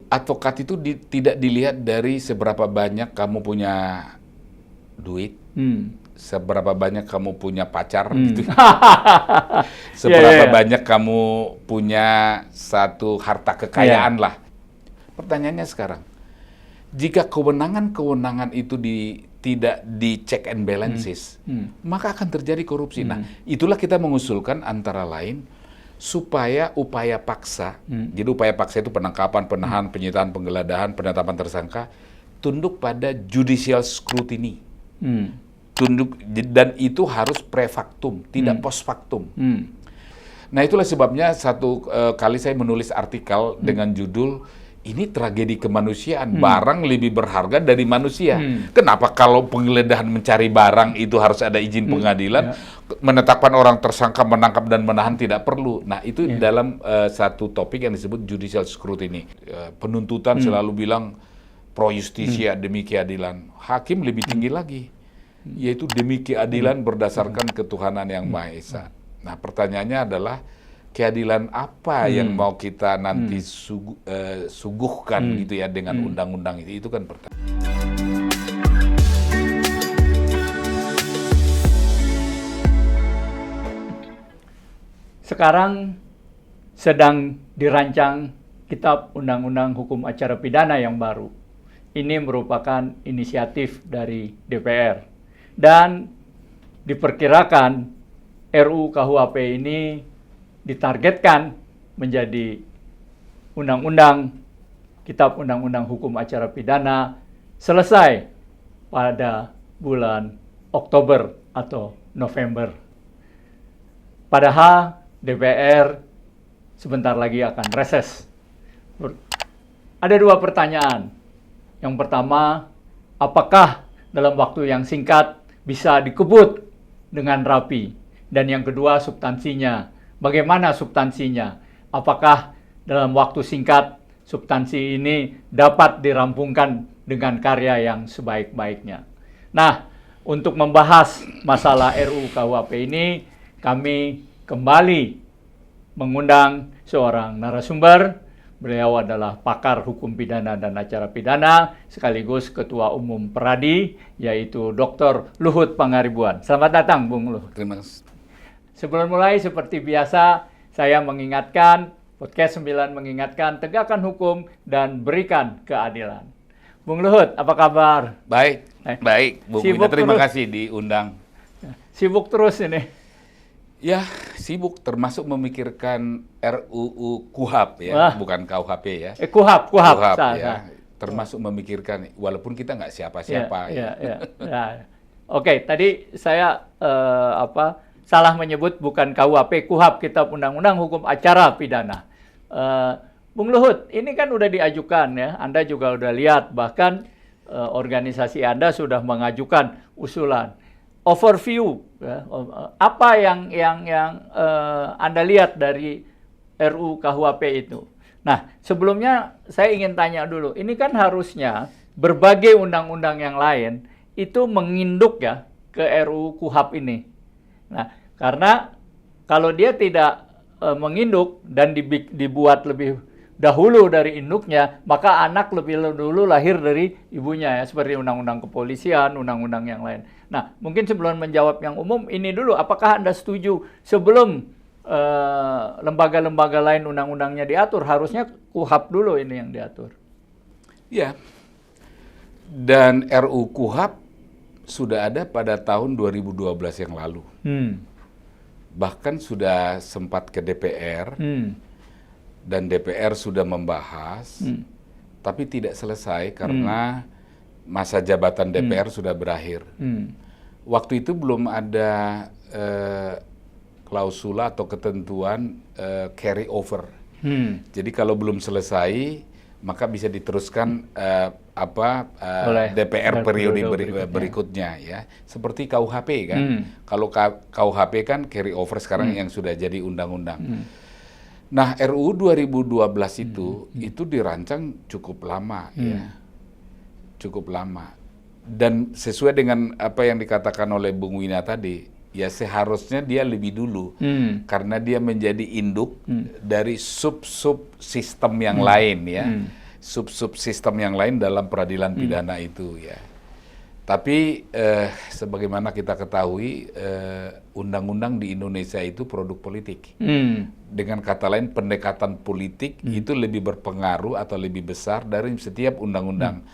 advokat itu tidak dilihat dari seberapa banyak kamu punya duit, seberapa banyak kamu punya pacar, gitu. Seberapa banyak kamu punya satu harta kekayaan lah. Pertanyaannya sekarang, jika kewenangan-kewenangan itu tidak di check and balances, maka akan terjadi korupsi. Nah, itulah kita mengusulkan antara lain supaya upaya paksa, jadi upaya paksa itu penangkapan, penahanan, penyitaan, penggeledahan, penetapan tersangka, tunduk pada judicial scrutiny. Tunduk, dan itu harus pre-factum, tidak post-factum. Nah, itulah sebabnya satu kali saya menulis artikel dengan judul ini tragedi kemanusiaan, barang lebih berharga dari manusia. Kenapa kalau penggeledahan mencari barang itu harus ada izin pengadilan, menetapkan orang tersangka, menangkap dan menahan tidak perlu. Nah, itu dalam satu topik yang disebut judicial scrutiny. Penuntutan selalu bilang pro justisia, demi keadilan. Hakim lebih tinggi lagi, yaitu demi keadilan berdasarkan ketuhanan yang Maha Esa. Nah, pertanyaannya adalah keadilan apa yang mau kita nanti suguhkan gitu ya dengan undang-undang itu kan pertanyaan. Sekarang sedang dirancang Kitab Undang-Undang Hukum Acara Pidana yang baru. Ini merupakan inisiatif dari DPR dan diperkirakan RUU KUHP ini ditargetkan menjadi undang-undang, Kitab Undang-Undang Hukum Acara Pidana selesai pada bulan Oktober atau November. Padahal DPR sebentar lagi akan reses. Ada dua pertanyaan. Yang pertama, apakah dalam waktu yang singkat bisa dikebut dengan rapi? Dan yang kedua, substansinya. Bagaimana substansinya? Apakah dalam waktu singkat substansi ini dapat dirampungkan dengan karya yang sebaik-baiknya? Nah, untuk membahas masalah RUU KUHP ini, kami kembali mengundang seorang narasumber. Beliau adalah pakar hukum pidana dan acara pidana, sekaligus Ketua Umum Peradi, yaitu Dr. Luhut Pangaribuan. Selamat datang, Bung Luhut. Terima kasih. Sebelum mulai, seperti biasa, saya mengingatkan, Podcast 9 mengingatkan, tegakkan hukum dan berikan keadilan. Bung Luhut, apa kabar? Baik, baik. Bung Wina, terima kasih diundang. Sibuk terus ini. Ya, sibuk termasuk memikirkan RUU KUHP ya, bukan KUHP ya. KUHP ya. Termasuk memikirkan, walaupun kita nggak siapa-siapa. Oke, tadi saya salah menyebut bukan KUHP, KUHP, Kitab Undang-Undang Hukum Acara Pidana. Bung Luhut, ini kan udah diajukan ya, Anda juga udah lihat, bahkan organisasi Anda sudah mengajukan usulan. Overview, ya, apa yang Anda lihat dari RUU KUHP itu? Nah, sebelumnya saya ingin tanya dulu, ini kan harusnya berbagai undang-undang yang lain itu menginduk ya ke RUU KUHP ini. Nah, karena kalau dia tidak menginduk dan dibuat lebih dahulu dari induknya, maka anak lebih dulu lahir dari ibunya ya, seperti undang-undang kepolisian, undang-undang yang lain. Nah, mungkin sebelum menjawab yang umum, ini dulu, apakah Anda setuju sebelum lembaga-lembaga lain undang-undangnya diatur, harusnya KUHP dulu ini yang diatur? Ya, dan RUU KUHP sudah ada pada tahun 2012 yang lalu. Bahkan sudah sempat ke DPR, dan DPR sudah membahas, tapi tidak selesai karena masa jabatan DPR sudah berakhir. Waktu itu belum ada klausula atau ketentuan carry over. Jadi kalau belum selesai, maka bisa diteruskan DPR periode berikutnya ya. Seperti KUHP kan. Kalau KUHP kan carry over sekarang yang sudah jadi undang-undang. Nah, RUU 2012 itu dirancang cukup lama ya. Cukup lama. Dan sesuai dengan apa yang dikatakan oleh Bung Wina tadi, ya seharusnya dia lebih dulu karena dia menjadi induk dari sub-sub sistem yang lain ya. sub-sub sistem yang lain dalam peradilan pidana itu ya. Tapi sebagaimana kita ketahui, undang-undang di Indonesia itu produk politik. Dengan kata lain, pendekatan politik itu lebih berpengaruh atau lebih besar dari setiap undang-undang.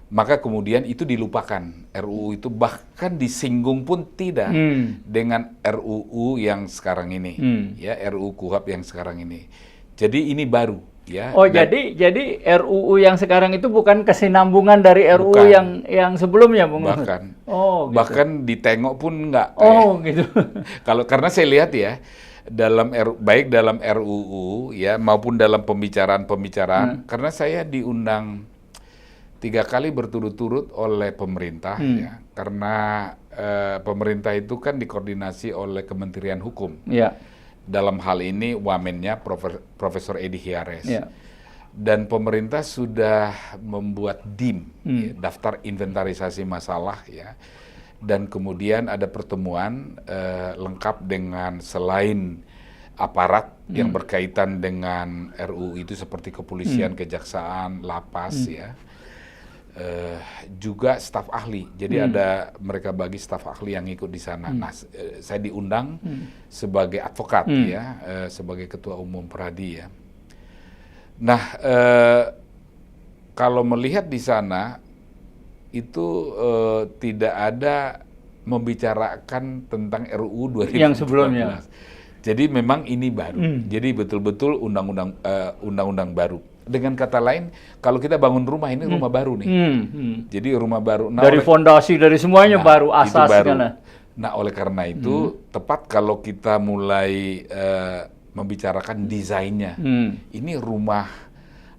Maka kemudian itu dilupakan. RUU itu bahkan disinggung pun tidak dengan RUU yang sekarang ini, ya RUU KUHP yang sekarang ini. Jadi ini baru. Ya, oh, jadi RUU yang sekarang itu bukan kesinambungan dari RUU yang sebelumnya, Bung Luhut? Bahkan, gitu. Bahkan ditengok pun enggak. Gitu. Karena saya lihat ya, baik dalam RUU ya maupun dalam pembicaraan, karena saya diundang 3 kali berturut-turut oleh pemerintah ya, karena pemerintah itu kan dikoordinasi oleh Kementerian Hukum. Ya. Dalam hal ini wamennya Profesor Edi Hiares. Ya. Dan pemerintah sudah membuat DIM, ya, daftar inventarisasi masalah ya. Dan kemudian ada pertemuan lengkap dengan selain aparat yang berkaitan dengan RUU itu seperti kepolisian, kejaksaan, lapas ya. Juga staf ahli. Jadi ada mereka bagi staf ahli yang ikut di sana. Nah, saya diundang sebagai advokat ya, sebagai ketua umum Pradi ya. Nah, kalau melihat di sana itu tidak ada membicarakan tentang RUU 2014. Yang sebelumnya. Jadi memang ini baru. Jadi betul-betul undang-undang baru. Dengan kata lain, kalau kita bangun rumah ini rumah baru nih. Jadi rumah baru. Nah, dari fondasi, dari semuanya baru, asas baru. Nah, oleh karena itu tepat kalau kita mulai membicarakan desainnya. Ini rumah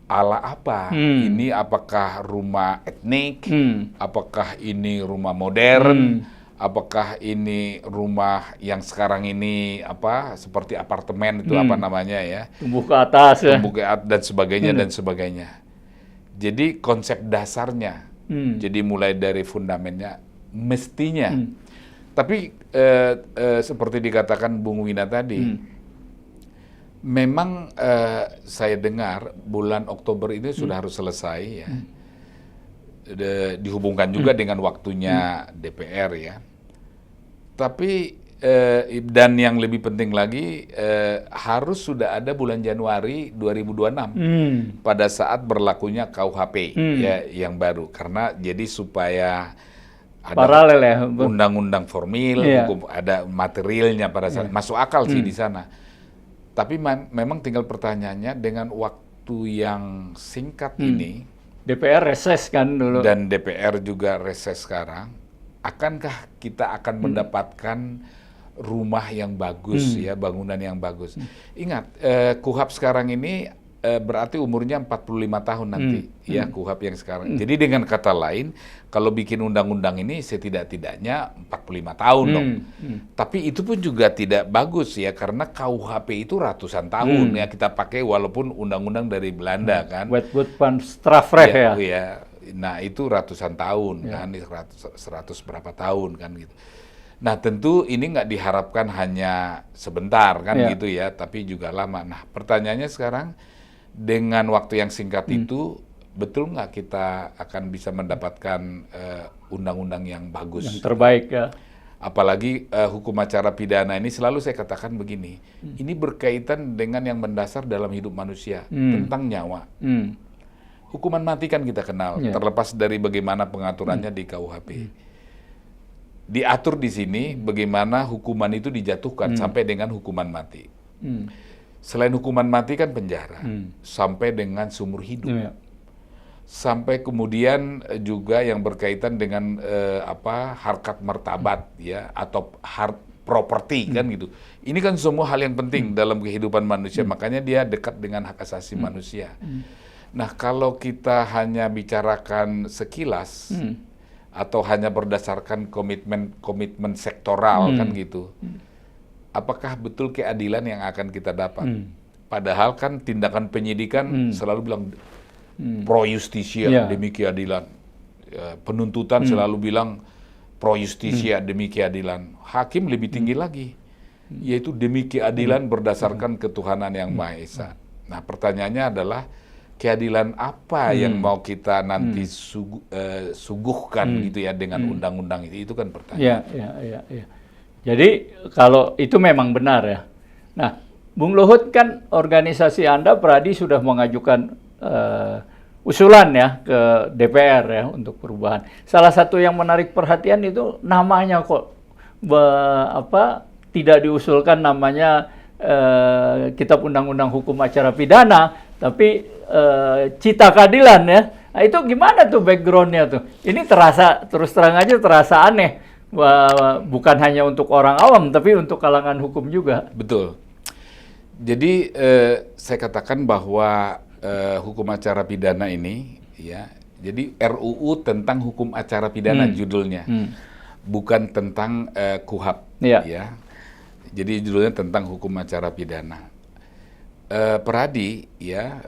ala apa? Ini apakah rumah etnik? Apakah ini rumah modern? Apakah ini rumah yang sekarang ini seperti apartemen itu apa namanya ya? Tumbuh ke atas ya. Tumbuh ke atas dan sebagainya dan sebagainya. Jadi konsep dasarnya. Jadi mulai dari fundamennya mestinya. Tapi seperti dikatakan Bung Wina tadi, memang saya dengar bulan Oktober ini sudah harus selesai ya. Dihubungkan juga dengan waktunya DPR ya. Tapi dan yang lebih penting lagi harus sudah ada bulan Januari 2026 pada saat berlakunya KUHP ya yang baru, karena jadi supaya ada paralel ya, undang-undang formil, hukum, ada materialnya pada saat masuk akal sih di sana. Tapi memang tinggal pertanyaannya dengan waktu yang singkat ini. DPR reses kan dulu. Dan DPR juga reses sekarang. Akankah kita akan mendapatkan rumah yang bagus ya, bangunan yang bagus? Ingat, KUHP sekarang ini berarti umurnya 45 tahun nanti ya, KUHP yang sekarang. Jadi dengan kata lain, kalau bikin undang-undang ini setidak-tidaknya 45 tahun dong. Tapi itu pun juga tidak bagus ya, karena KUHP itu ratusan tahun ya kita pakai, walaupun undang-undang dari Belanda kan. Wetwood van Strafrecht ya. Ya. Nah itu ratusan tahun kan, 100 berapa tahun kan gitu. Nah tentu ini nggak diharapkan hanya sebentar kan gitu ya, tapi juga lama. Nah pertanyaannya sekarang, dengan waktu yang singkat itu, betul nggak kita akan bisa mendapatkan undang-undang yang bagus? Yang terbaik ya. Apalagi hukum acara pidana ini selalu saya katakan begini, ini berkaitan dengan yang mendasar dalam hidup manusia, tentang nyawa. Hukuman mati kan kita kenal, terlepas dari bagaimana pengaturannya di KUHP. Diatur di sini bagaimana hukuman itu dijatuhkan sampai dengan hukuman mati. Selain hukuman mati kan penjara, sampai dengan seumur hidup. Sampai kemudian juga yang berkaitan dengan harkat martabat ya, atau properti kan gitu. Ini kan semua hal yang penting dalam kehidupan manusia, makanya dia dekat dengan hak asasi manusia. Nah, kalau kita hanya bicarakan sekilas atau hanya berdasarkan komitmen sektoral kan gitu, apakah betul keadilan yang akan kita dapat? Padahal kan tindakan penyidikan selalu bilang pro justisia demi keadilan, penuntutan selalu bilang pro justisia demi keadilan, hakim lebih tinggi lagi, yaitu demi keadilan berdasarkan ketuhanan yang Maha Esa. Nah, pertanyaannya adalah, keadilan apa yang mau kita nanti suguhkan gitu ya dengan undang-undang itu kan pertanyaan. Ya. Jadi kalau itu memang benar ya. Nah, Bung Luhut, kan organisasi Anda Pradi sudah mengajukan usulan ya ke DPR ya untuk perubahan. Salah satu yang menarik perhatian itu namanya kok tidak diusulkan namanya Kitab Undang-Undang Hukum Acara Pidana, tapi Cita Keadilan ya. Nah, itu gimana tuh backgroundnya tuh? Ini terus terang aja terasa aneh. Bukan hanya untuk orang awam, tapi untuk kalangan hukum juga. Betul. Jadi saya katakan bahwa hukum acara pidana ini, ya, jadi RUU tentang hukum acara pidana judulnya, bukan tentang KUHAP, ya. Jadi judulnya tentang hukum acara pidana. Peradi, ya,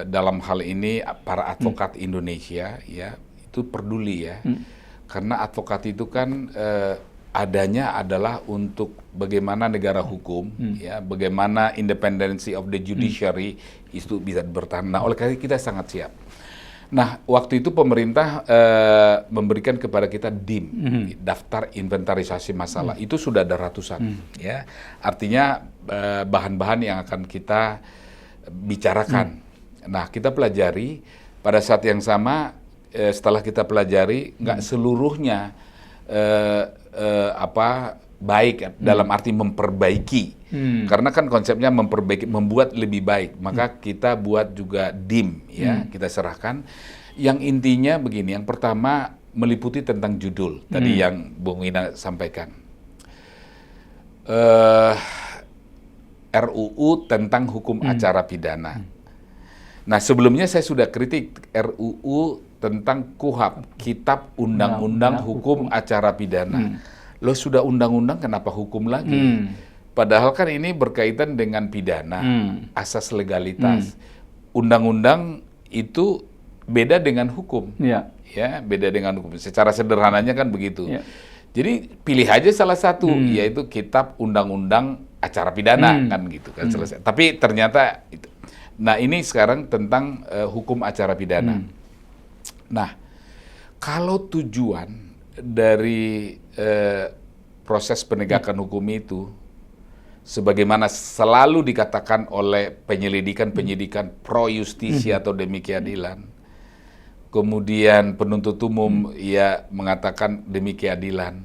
dalam hal ini para advokat Indonesia, ya, itu peduli ya, karena advokat itu kan adanya adalah untuk bagaimana negara hukum, ya, bagaimana independency of the judiciary itu bisa bertahan. Nah, oleh karena kita sangat siap. Nah, waktu itu pemerintah memberikan kepada kita DIM, daftar inventarisasi masalah. Itu sudah ada ratusan, ya. Artinya bahan-bahan yang akan kita bicarakan. Nah, kita pelajari. Pada saat yang sama, setelah kita pelajari, nggak seluruhnya baik dalam arti memperbaiki. Karena kan konsepnya memperbaiki, membuat lebih baik. Maka kita buat juga DIM, ya, kita serahkan. Yang intinya begini, yang pertama meliputi tentang judul, tadi yang Bung Wina sampaikan. RUU tentang hukum acara pidana. Nah, sebelumnya saya sudah kritik RUU tentang KUHAP, Kitab Undang-Undang Hukum Acara Pidana. Loh, sudah undang-undang kenapa hukum lagi? Padahal kan ini berkaitan dengan pidana, asas legalitas. Undang-undang itu beda dengan hukum. Ya, beda dengan hukum. Secara sederhananya kan begitu. Jadi pilih aja salah satu, yaitu Kitab Undang-Undang Acara Pidana, kan gitu kan, selesai. Tapi ternyata itu. Nah, ini sekarang tentang hukum acara pidana. Nah, kalau tujuan dari proses penegakan hukum itu, sebagaimana selalu dikatakan oleh penyidikan pro justisia atau demi keadilan, kemudian penuntut umum ya mengatakan demi keadilan,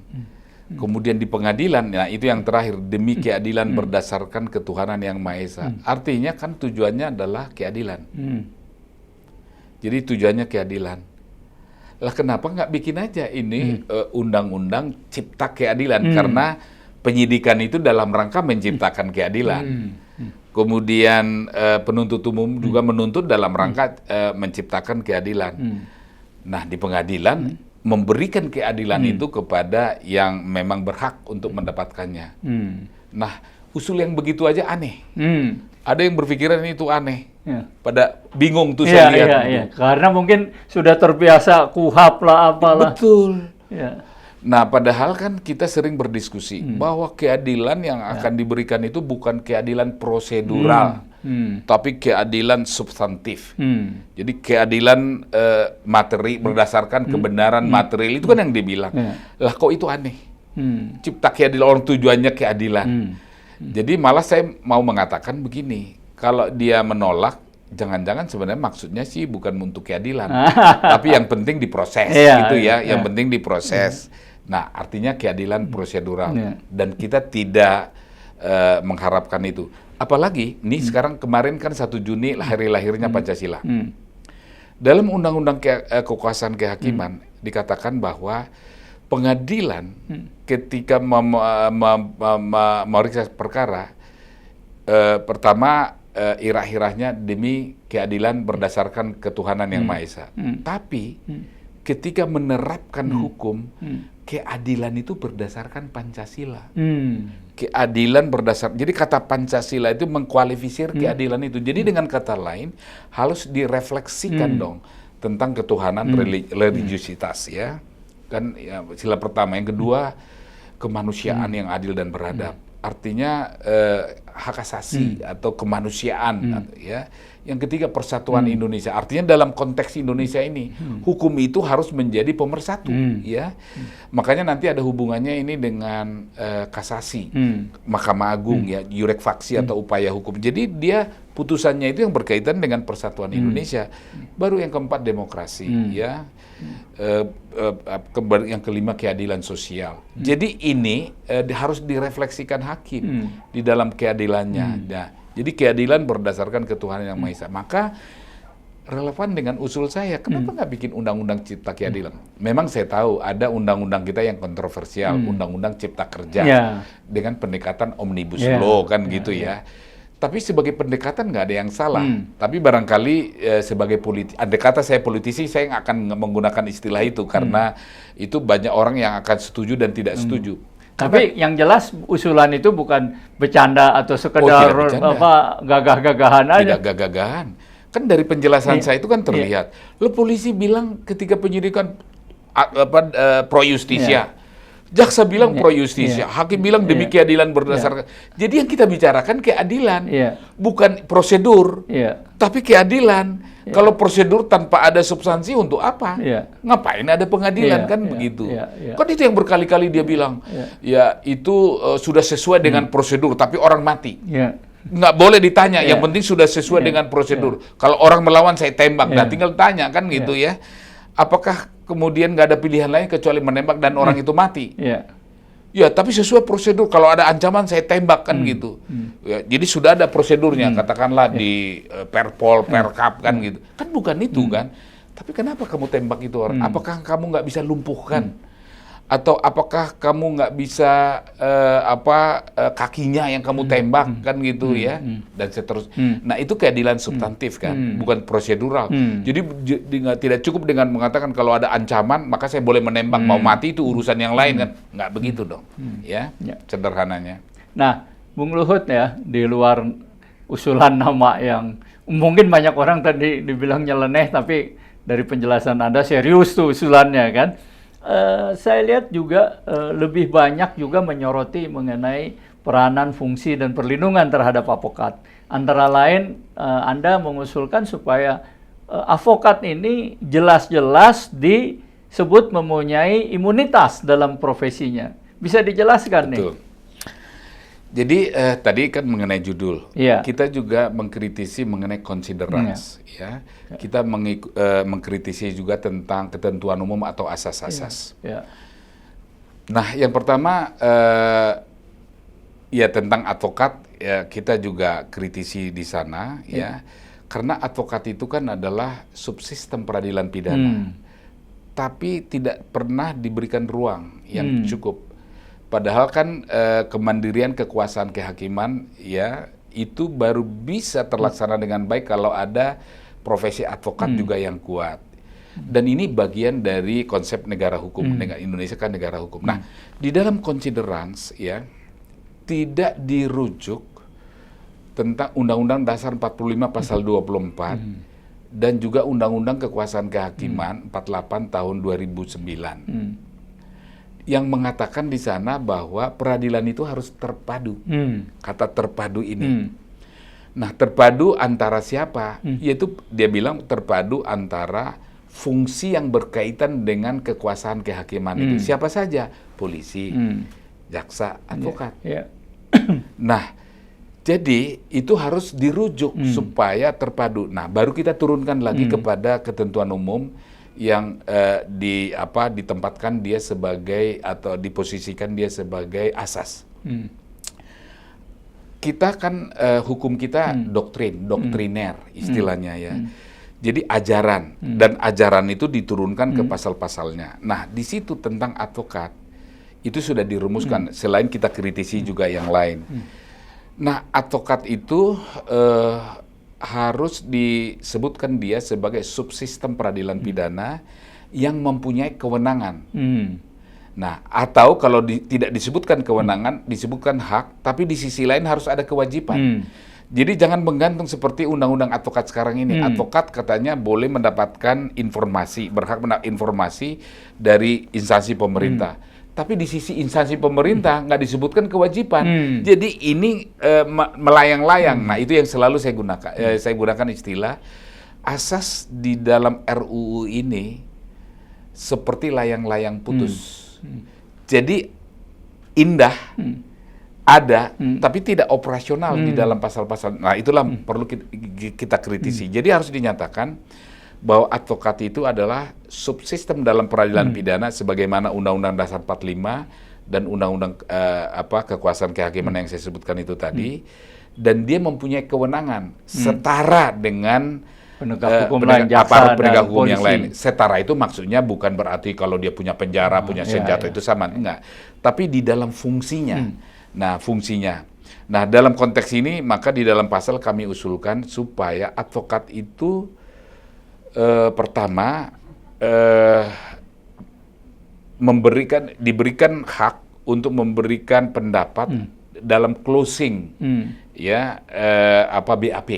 kemudian di pengadilan, nah itu yang terakhir, demi keadilan berdasarkan ketuhanan yang Maha Esa. Artinya kan tujuannya adalah keadilan. Jadi tujuannya keadilan. Lah kenapa nggak bikin aja ini undang-undang cipta keadilan? Karena penyidikan itu dalam rangka menciptakan keadilan. Kemudian penuntut umum juga menuntut dalam rangka menciptakan keadilan. Nah, di pengadilan memberikan keadilan itu kepada yang memang berhak untuk mendapatkannya. Nah, usul yang begitu aja aneh. Ada yang berpikiran itu aneh. Pada bingung tuh saya lihat. Karena mungkin sudah terbiasa KUHAP lah apalah. Betul. Nah, padahal kan kita sering berdiskusi bahwa keadilan yang akan diberikan itu bukan keadilan prosedural, tapi keadilan substantif. Jadi keadilan materi berdasarkan kebenaran material itu kan yang dibilang. Lah kok itu aneh? Cipta keadilan, orang tujuannya keadilan. Jadi malah saya mau mengatakan begini, kalau dia menolak, jangan-jangan sebenarnya maksudnya sih bukan untuk keadilan, tapi yang penting diproses gitu ya, yang penting diproses. Nah, artinya keadilan prosedural, dan kita tidak mengharapkan itu. Apalagi, nih sekarang kemarin kan 1 Juni hari lahirnya Pancasila. Dalam Undang-Undang Kekuasaan Kehakiman dikatakan bahwa pengadilan ketika memeriksa perkara, pertama irah-irahnya demi keadilan berdasarkan ketuhanan yang Maha Esa. Tapi ketika menerapkan hukum, keadilan itu berdasarkan Pancasila. Keadilan berdasar. Jadi kata Pancasila itu mengkualifisir keadilan itu. Jadi dengan kata lain harus direfleksikan dong tentang ketuhanan religiusitas ya. Kan ya, sila pertama, yang kedua kemanusiaan yang adil dan beradab. Artinya hak asasi atau kemanusiaan ya. Yang ketiga, persatuan Indonesia. Artinya dalam konteks Indonesia ini, hukum itu harus menjadi pemersatu, ya. Makanya nanti ada hubungannya ini dengan kasasi, Mahkamah Agung, ya, iurek faksi atau upaya hukum. Jadi dia putusannya itu yang berkaitan dengan persatuan Indonesia. Baru yang keempat, demokrasi, ya. Yang kelima, keadilan sosial. Jadi ini harus direfleksikan hakim di dalam keadilannya. Nah, jadi keadilan berdasarkan ketuhanan yang Maha Esa. Maka relevan dengan usul saya, kenapa nggak bikin undang-undang cipta keadilan? Memang saya tahu ada undang-undang kita yang kontroversial, undang-undang cipta kerja dengan pendekatan omnibus law kan gitu ya. Tapi sebagai pendekatan nggak ada yang salah. Tapi barangkali sebagai andai kata saya politisi, saya nggak akan menggunakan istilah itu karena itu banyak orang yang akan setuju dan tidak setuju. Tapi yang jelas usulan itu bukan bercanda atau sekedar gagah-gagahan aja. Tidak gagah-gagahan. Kan dari penjelasan saya itu kan terlihat. Lalu polisi bilang ketika penyidikan pro justisia. Jaksa bilang pro justisia, hakim bilang demi keadilan berdasarkan. Jadi yang kita bicarakan keadilan, bukan prosedur, tapi keadilan. Kalau prosedur tanpa ada substansi untuk apa? Ngapain ada pengadilan kan begitu? Kan itu yang berkali-kali dia bilang, ya itu sudah sesuai dengan prosedur, tapi orang mati. Nggak boleh ditanya, yang penting sudah sesuai dengan prosedur. Kalau orang melawan saya tembak, nah tinggal tanya kan gitu ya. Apakah kemudian nggak ada pilihan lain kecuali menembak dan orang itu mati? Ya, tapi sesuai prosedur. Kalau ada ancaman saya tembak kan gitu. Ya, jadi sudah ada prosedurnya, katakanlah di Perpol, Perkap kan gitu. Kan bukan itu kan. Tapi kenapa kamu tembak itu orang? Apakah kamu nggak bisa lumpuhkan? Atau apakah kamu nggak bisa kakinya yang kamu tembak kan gitu ya, dan seterusnya. Nah itu keadilan substantif kan, bukan prosedural. Jadi tidak cukup dengan mengatakan kalau ada ancaman maka saya boleh menembak, mau mati itu urusan yang lain kan, nggak begitu dong, ya sederhananya. Nah, Bung Luhut ya, di luar usulan nama yang mungkin banyak orang tadi dibilang nyeleneh, tapi dari penjelasan Anda serius tuh usulannya kan. Saya lihat juga lebih banyak juga menyoroti mengenai peranan, fungsi, dan perlindungan terhadap advokat. Antara lain, Anda mengusulkan supaya advokat ini jelas-jelas disebut mempunyai imunitas dalam profesinya. Bisa dijelaskan nih? Betul. Jadi tadi kan mengenai judul, kita juga mengkritisi mengenai considerance, ya. Kita mengkritisi juga tentang ketentuan umum atau asas-asas. Nah, yang pertama ya tentang advokat, ya kita juga kritisi di sana, ya, karena advokat itu kan adalah subsistem peradilan pidana, tapi tidak pernah diberikan ruang yang cukup. Padahal kan kemandirian kekuasaan kehakiman ya itu baru bisa terlaksana dengan baik kalau ada profesi advokat juga yang kuat. Dan ini bagian dari konsep negara hukum. Indonesia kan negara hukum. Nah, di dalam considerance ya tidak dirujuk tentang Undang-Undang Dasar 45 pasal 24 dan juga Undang-Undang Kekuasaan Kehakiman 48 tahun 2009. Yang mengatakan di sana bahwa peradilan itu harus terpadu. Kata terpadu ini. Nah, terpadu antara siapa? Yaitu dia bilang terpadu antara fungsi yang berkaitan dengan kekuasaan kehakiman itu. Siapa saja? Polisi, jaksa, advokat. Nah, jadi itu harus dirujuk supaya terpadu. Nah, baru kita turunkan lagi kepada ketentuan umum yang ditempatkan dia sebagai atau diposisikan dia sebagai asas. Kita kan hukum kita doktriner istilahnya ya. Jadi ajaran dan ajaran itu diturunkan ke pasal-pasalnya. Nah, di situ tentang advokat itu sudah dirumuskan. Selain kita kritisi juga yang lain. Nah, advokat itu harus disebutkan dia sebagai subsistem peradilan pidana yang mempunyai kewenangan. Nah, atau kalau tidak disebutkan kewenangan, disebutkan hak, tapi di sisi lain harus ada kewajiban. Jadi jangan menggantung seperti undang-undang advokat sekarang ini. Advokat katanya boleh mendapatkan informasi, berhak mendapat informasi dari instansi pemerintah. tapi di sisi instansi pemerintah nggak disebutkan kewajiban. Jadi ini melayang-layang. Nah, itu yang selalu saya gunakan. Saya gunakan istilah asas di dalam RUU ini seperti layang-layang putus. Jadi indah, ada, tapi tidak operasional di dalam pasal-pasal. Nah, itulah perlu kita kritisi. Jadi harus dinyatakan bahwa advokat itu adalah subsistem dalam peradilan pidana sebagaimana Undang-Undang Dasar 45 dan Undang-Undang kekuasaan kehakiman yang saya sebutkan itu tadi, dan dia mempunyai kewenangan setara dengan penegak hukum lain, jaksa penegak dan hukum yang polisi. lain. Setara itu maksudnya bukan berarti kalau dia punya penjara, punya senjata itu sama, enggak. Tapi di dalam fungsinya. Nah, fungsinya. Nah, dalam konteks ini maka di dalam pasal kami usulkan supaya advokat itu pertama diberikan hak untuk memberikan pendapat dalam closing BAP.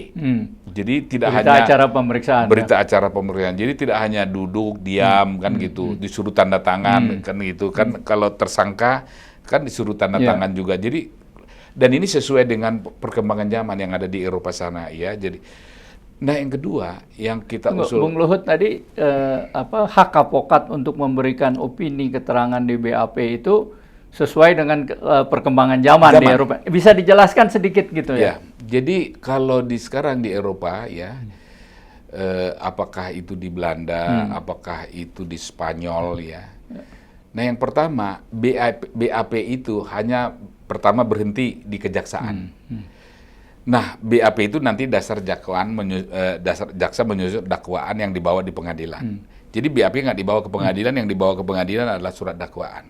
Jadi tidak berita hanya acara pemeriksaan. Berita acara pemeriksaan. Jadi tidak hanya duduk diam kan gitu, disuruh tanda tangan kan gitu kan. Kalau tersangka kan disuruh tanda tangan juga. Jadi dan ini sesuai dengan perkembangan zaman yang ada di Eropa sana ya. Jadi nah, yang kedua yang kita usul, Bung Luhut tadi hak advokat untuk memberikan opini keterangan di BAP itu sesuai dengan perkembangan zaman di Eropa. Bisa dijelaskan sedikit gitu ya? Jadi kalau sekarang di Eropa ya, apakah itu di Belanda, apakah itu di Spanyol ya. Nah, yang pertama BAP itu hanya pertama berhenti di kejaksaan. Nah, BAP itu nanti dasar jaksa menyusun dakwaan yang dibawa di pengadilan. Jadi BAP nggak dibawa ke pengadilan, yang dibawa ke pengadilan adalah surat dakwaan.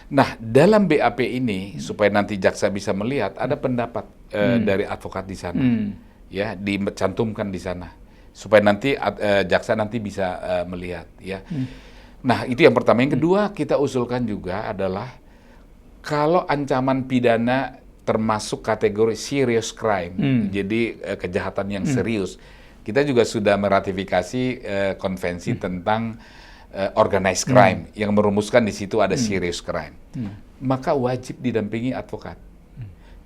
Nah, dalam BAP ini supaya nanti jaksa bisa melihat ada pendapat dari advokat di sana, ya dicantumkan di sana supaya nanti jaksa nanti bisa melihat, ya. Nah, itu yang pertama. Yang kedua kita usulkan juga adalah kalau ancaman pidana termasuk kategori serious crime, jadi kejahatan yang serius. Kita juga sudah meratifikasi konvensi tentang organized crime yang merumuskan di situ ada serious crime. Maka wajib didampingi advokat.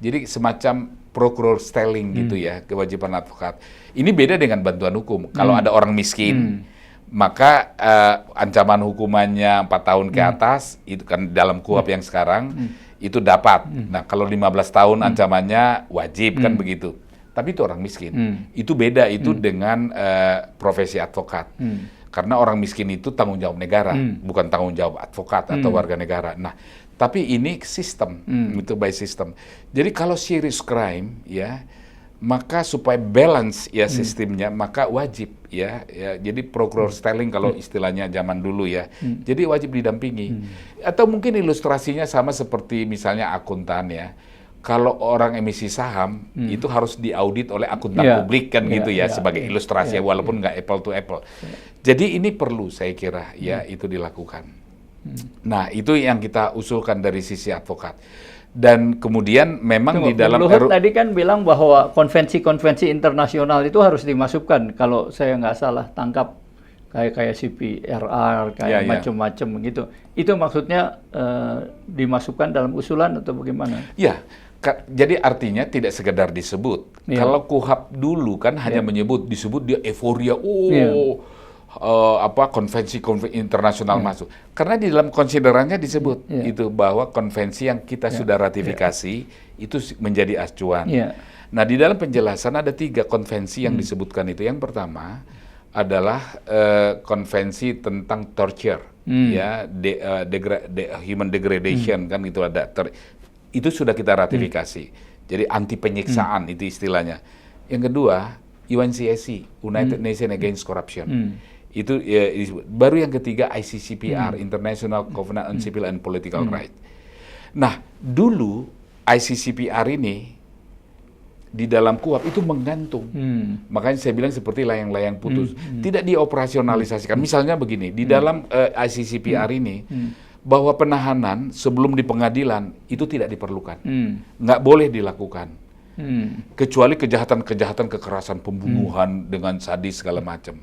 Jadi semacam procureur styling gitu ya, kewajiban advokat. Ini beda dengan bantuan hukum. Kalau ada orang miskin, maka ancaman hukumannya 4 tahun ke atas, itu kan dalam KUHP yang sekarang, itu dapat. Nah, kalau 15 tahun ancamannya wajib, kan begitu. Tapi itu orang miskin. Itu beda itu dengan profesi advokat. Karena orang miskin itu tanggung jawab negara, bukan tanggung jawab advokat atau warga negara. Nah, tapi ini sistem, itu by system. Jadi kalau serious crime, ya, maka supaya balance ya sistemnya, maka wajib ya. Jadi procureur styling kalau istilahnya zaman dulu ya. Jadi wajib didampingi. Atau mungkin ilustrasinya sama seperti misalnya akuntan ya. Kalau orang emisi saham itu harus diaudit oleh akuntan publik kan gitu ya, sebagai ilustrasi walaupun nggak apple to apple. Jadi ini perlu saya kira ya itu dilakukan. Nah, itu yang kita usulkan dari sisi advokat. Dan kemudian memang di dalam Luhut tadi kan bilang bahwa konvensi-konvensi internasional itu harus dimasukkan, kalau saya nggak salah tangkap kayak CPRR, kayak macam-macam gitu. Itu maksudnya dimasukkan dalam usulan atau bagaimana? Ya, jadi artinya tidak sekedar disebut. Kalau KUHP dulu kan hanya disebut dia euforia, konvensi internasional masuk. Karena di dalam konsiderannya disebut itu bahwa konvensi yang kita sudah ratifikasi itu menjadi acuan. Nah, di dalam penjelasan ada 3 konvensi yang disebutkan itu. Yang pertama adalah konvensi tentang torture, ya, human degradation kan itu ada. Itu sudah kita ratifikasi. Jadi anti penyiksaan itu istilahnya. Yang kedua, UNCSC, United Nations Against Corruption. Itu baru yang ketiga ICCPR, International Covenant on Civil and Political Rights. Nah, dulu ICCPR ini di dalam KUHP itu menggantung. Makanya saya bilang seperti layang-layang putus. Tidak dioperasionalisasikan. Misalnya begini, di dalam ICCPR ini, bahwa penahanan sebelum di pengadilan itu tidak diperlukan. Nggak boleh dilakukan. Kecuali kejahatan-kejahatan kekerasan, pembunuhan dengan sadis segala macam.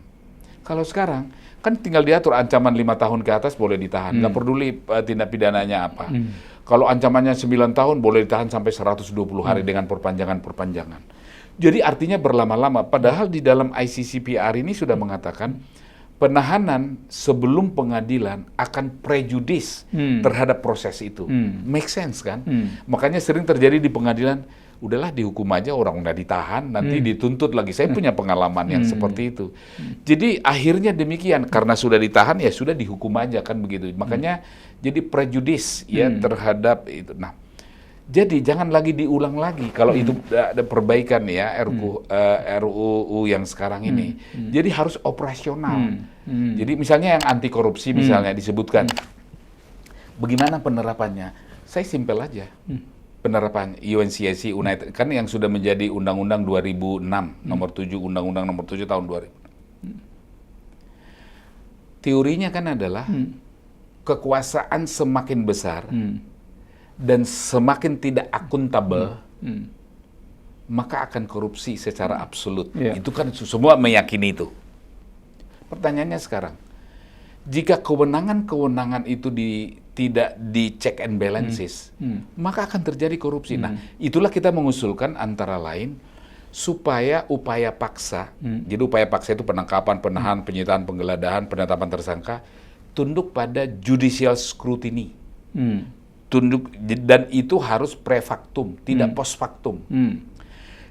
Kalau sekarang, Kan tinggal diatur ancaman 5 tahun ke atas boleh ditahan, nggak peduli tindak pidananya apa. Kalau ancamannya 9 tahun boleh ditahan sampai 120 hari dengan perpanjangan-perpanjangan. Jadi artinya berlama-lama, padahal di dalam ICCPR ini sudah mengatakan penahanan sebelum pengadilan akan prejudis terhadap proses itu. Make sense kan? Makanya sering terjadi di pengadilan, udahlah dihukum aja, orang udah ditahan, nanti dituntut lagi. Saya punya pengalaman yang seperti itu. Jadi akhirnya demikian, karena sudah ditahan ya sudah dihukum aja kan begitu. Makanya jadi prejudis ya terhadap itu. Nah, jadi jangan lagi diulang lagi kalau itu ada perbaikan ya RUU yang sekarang ini. Jadi harus operasional. Jadi misalnya yang anti korupsi misalnya disebutkan. Bagaimana penerapannya? Saya simpel aja. Penerapan UNCIC United kan yang sudah menjadi Undang-Undang 2006 nomor 7 Undang-Undang nomor 7 tahun 2000. Teorinya kan adalah kekuasaan semakin besar dan semakin tidak akuntabel, maka akan korupsi secara absolut. Itu kan semua meyakini itu. Pertanyaannya sekarang, jika kewenangan-kewenangan itu tidak di check and balances, maka akan terjadi korupsi. Nah, itulah kita mengusulkan antara lain supaya upaya paksa, jadi upaya paksa itu penangkapan, penahanan, penyitaan, penggeledahan, penetapan tersangka, tunduk pada judicial scrutiny. Tunduk, dan itu harus pre-factum, tidak post-factum.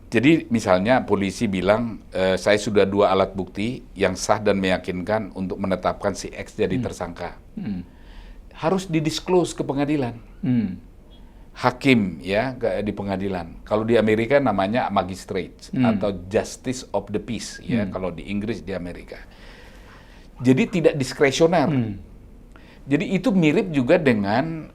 Jadi misalnya polisi bilang, saya sudah 2 alat bukti yang sah dan meyakinkan untuk menetapkan si X jadi tersangka. Harus didisclose ke pengadilan. Hakim ya di pengadilan. Kalau di Amerika namanya magistrate atau justice of the peace ya, kalau di Inggris di Amerika. Jadi tidak diskresioner. Jadi itu mirip juga dengan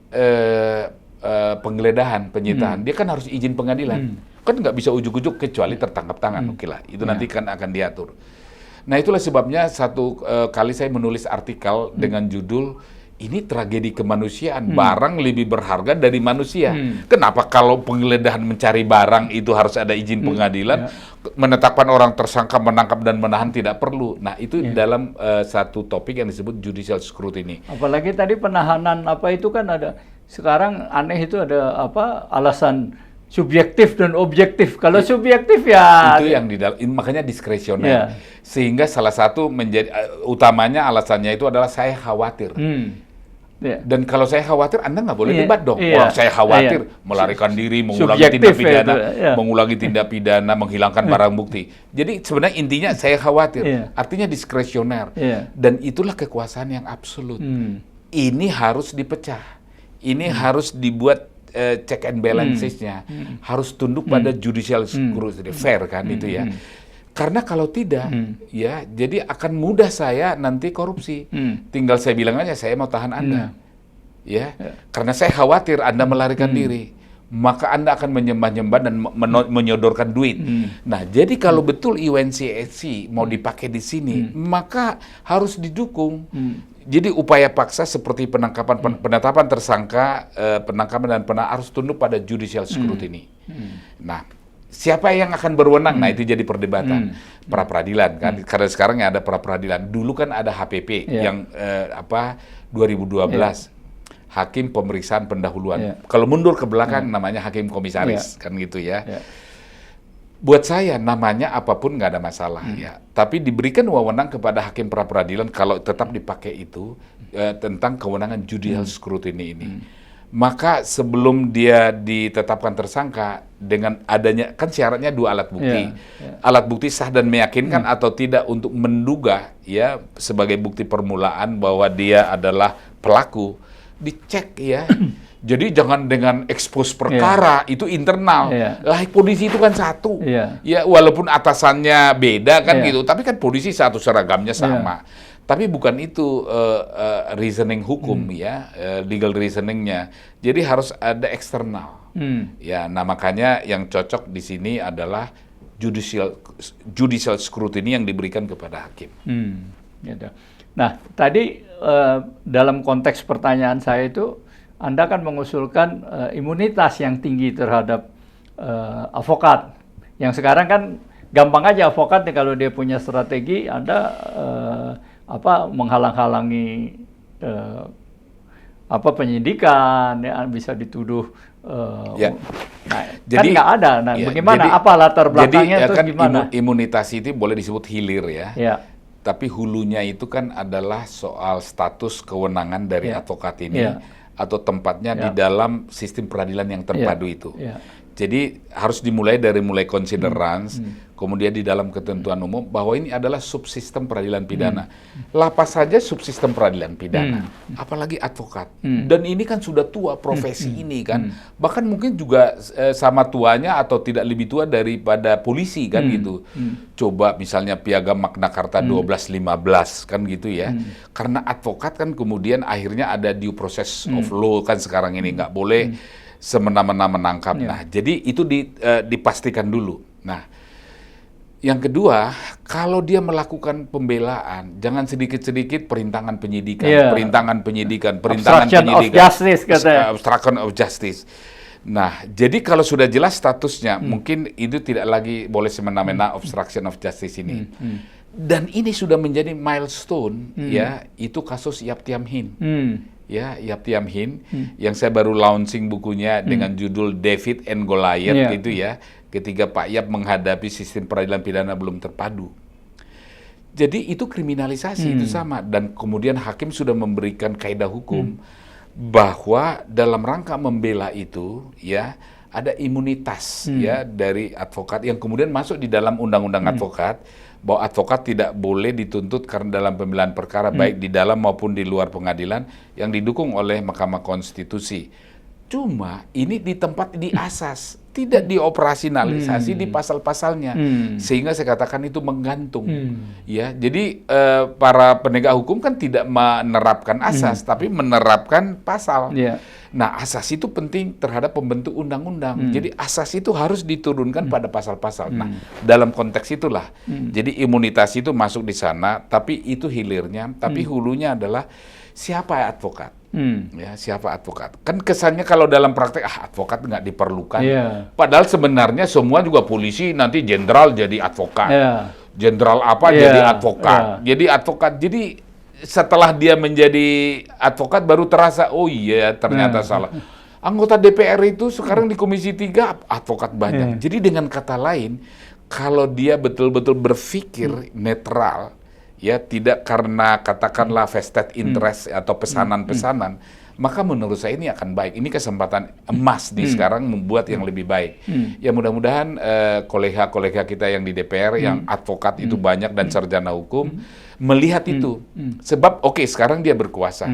penggeledahan, penyitaan. Dia kan harus izin pengadilan. Kan nggak bisa ujuk-ujuk kecuali tertangkap tangan. Oke lah, itu nanti kan akan diatur. Nah itulah sebabnya satu kali saya menulis artikel dengan judul ini tragedi kemanusiaan, barang lebih berharga dari manusia. Kenapa kalau penggeledahan mencari barang itu harus ada izin pengadilan, menetapkan orang tersangka, menangkap dan menahan tidak perlu. Nah itu dalam satu topik yang disebut judicial scrutiny. Apalagi tadi penahanan apa itu kan ada, sekarang aneh itu ada apa alasan subjektif dan objektif. Kalau subjektif ya itu yang di dalam, makanya diskresioner. Sehingga salah satu menjadi utamanya alasannya itu adalah saya khawatir. Dan kalau saya khawatir, Anda nggak boleh debat dong. Orang saya khawatir melarikan diri, mengulangi tindak pidana, mengulangi tindak pidana, menghilangkan barang bukti. Jadi sebenarnya intinya saya khawatir. Artinya diskresioner. Dan itulah kekuasaan yang absolut. Ini harus dipecah. Ini harus dibuat check and balancesnya. Harus tunduk pada judicial scrutiny. Fair kan itu ya. Karena kalau tidak, ya, jadi akan mudah saya nanti korupsi. Tinggal saya bilang aja, saya mau tahan Anda, ya. Karena saya khawatir Anda melarikan diri, maka Anda akan menyembah-nyembah dan menyodorkan duit. Nah, jadi kalau betul UNCIC mau dipakai di sini, maka harus didukung. Jadi upaya paksa seperti penangkapan, penetapan tersangka, penangkapan dan harus tunduk pada judicial scrutiny. Nah. Siapa yang akan berwenang? Nah itu jadi perdebatan pra peradilan kan. Karena sekarang ya ada pra peradilan. Dulu kan ada HPP yang 2012 Hakim Pemeriksaan Pendahuluan. Kalau mundur ke belakang namanya Hakim Komisaris kan gitu ya. Buat saya namanya apapun nggak ada masalah ya. Tapi diberikan wewenang kepada Hakim pra peradilan kalau tetap dipakai itu tentang kewenangan judicial scrutiny ini. Maka sebelum dia ditetapkan tersangka dengan adanya, kan syaratnya 2 alat bukti. Alat bukti sah dan meyakinkan atau tidak untuk menduga ya sebagai bukti permulaan bahwa dia adalah pelaku, dicek ya. Jadi jangan dengan ekspos perkara itu internal. Lah polisi itu kan satu. Ya walaupun atasannya beda kan gitu, tapi kan polisi satu, seragamnya sama. Tapi bukan itu reasoning hukum ya, legal reasoningnya. Jadi harus ada eksternal. Ya, nah makanya yang cocok di sini adalah judicial scrutiny yang diberikan kepada hakim. Gitu. Nah, tadi dalam konteks pertanyaan saya itu, Anda kan mengusulkan imunitas yang tinggi terhadap avokat. Yang sekarang kan gampang aja avokat kalau dia punya strategi, Anda menghalang-halangi penyidikan, ya, bisa dituduh. Ya. Nah, Jadi, kan nggak ada. Nah, ya, bagaimana? jadi, Apa latar belakangnya jadi terus kan gimana? imunitas itu boleh disebut hilir ya. Ya. Tapi hulunya itu kan adalah soal status kewenangan dari Ya. advokat ini Ya. atau tempatnya di Ya. dalam sistem peradilan yang terpadu itu. Ya. Jadi harus dimulai dari considerance, kemudian di dalam ketentuan umum bahwa ini adalah subsistem peradilan pidana. Lapas saja subsistem peradilan pidana, apalagi advokat. Dan ini kan sudah tua profesi ini kan, bahkan mungkin juga sama tuanya atau tidak lebih tua daripada polisi kan gitu. Coba misalnya Piagam Magna Carta 1215 kan gitu ya. Karena advokat kan kemudian akhirnya ada due process of law kan sekarang ini, nggak boleh semena-mena menangkap. Nah, jadi itu dipastikan dulu. Nah, yang kedua, kalau dia melakukan pembelaan, jangan sedikit-sedikit perintangan penyidikan, perintangan penyidikan, Obstruction of justice, katanya. Obstruction of justice. Nah, jadi kalau sudah jelas statusnya, mungkin itu tidak lagi boleh semena-mena obstruction of justice ini. Dan ini sudah menjadi milestone, ya, itu kasus Yap Thiam Hien. Ya, Yap Thiam Hien, yang saya baru launching bukunya dengan judul David and Goliath itu ya, ketika Pak Yap menghadapi sistem peradilan pidana belum terpadu. Jadi itu kriminalisasi itu sama, dan kemudian hakim sudah memberikan kaidah hukum bahwa dalam rangka membela itu ya ada imunitas ya dari advokat yang kemudian masuk di dalam undang-undang advokat, bahwa advokat tidak boleh dituntut karena dalam pembelaan perkara baik di dalam maupun di luar pengadilan yang didukung oleh Mahkamah Konstitusi. Cuma ini di tempat di asas, tidak dioperasionalisasi di pasal-pasalnya, sehingga saya katakan itu menggantung. Ya, jadi para penegak hukum kan tidak menerapkan asas, tapi menerapkan pasal. Nah, asas itu penting terhadap pembentuk undang-undang. Jadi asas itu harus diturunkan pada pasal-pasal. Nah, dalam konteks itulah. Jadi imunitas itu masuk di sana, tapi itu hilirnya. Tapi hulunya adalah siapa advokat. Ya, siapa advokat? Kan kesannya kalau dalam praktek advokat nggak diperlukan. Padahal sebenarnya semua juga polisi nanti jenderal jadi advokat. Jenderal apa jadi advokat. Jadi advokat. Jadi setelah dia menjadi advokat baru terasa, oh iya ternyata salah. Anggota DPR itu sekarang di Komisi 3 advokat banyak. Jadi dengan kata lain, kalau dia betul-betul berpikir netral, ya tidak karena katakanlah vested interest atau pesanan-pesanan, maka menurut saya ini akan baik. Ini kesempatan emas di sekarang membuat yang lebih baik. Ya mudah-mudahan kolega-kolega kita yang di DPR yang advokat itu banyak dan sarjana hukum melihat itu. Sebab sekarang dia berkuasa.